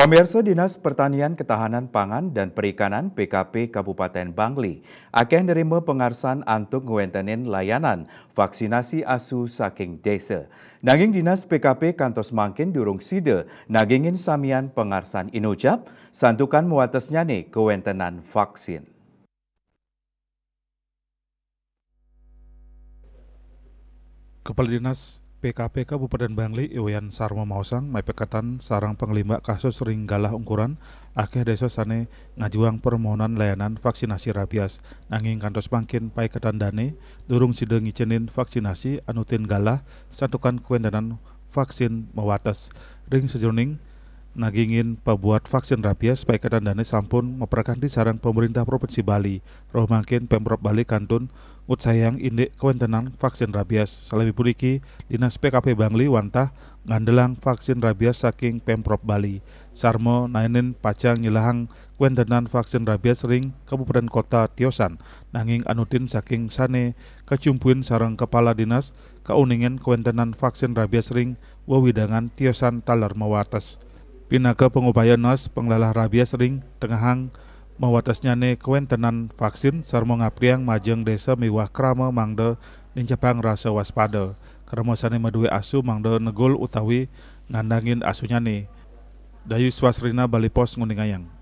Pemirsa Dinas Pertanian Ketahanan Pangan dan Perikanan PKP Kabupaten Bangli akan nerima pengarsan untuk ngewentenin layanan vaksinasi asu saking desa. Nanging Dinas PKP kantos mangkin durung sida nagingin samian pengarsan inucap santukan muatasnya nih kewentenan vaksin. Kepala Dinas PKP Kabupaten Bangli Iwayan Sarmo Mausang mai pekatan sarang pengelima kasus ringgalah ungkuran akeh desa sane ngajuang permohonan layanan vaksinasi rabies nanging kantos mangkin pai ketandane durung sida ngicenin vaksinasi anutin galah santukan kuendanan vaksin mewates ring sejroning nagingin pembuat vaksin rabies pai ketandane sampun memperkanti sarang pemerintah Provinsi Bali roh mangkin Pemprov Bali kantun utsayang indik kewentenan vaksin rabies. Salami puniki Dinas PKP Bangli wantah ngandelang vaksin rabies saking Pemprov Bali. Sarmo nainin pacang nyilahang kewentenan vaksin rabies ring Kabupaten Kota Tiosan nanging anutin saking sane kecumpuin sarang kepala dinas kauningen kewentenan vaksin rabies ring wewidangan Tiosan taler mewates. Pinaga pengupaya nas penglalah rabies ring tengahang mewatasnyane kewentenan vaksin sarmo ngapriang majeng desa miwah krama mangde nincapang rasa waspada karena sane maduwe asu mangde negul utawi ngandangin asunyane. Dayu Swasrina Bali Pos Nguningayang.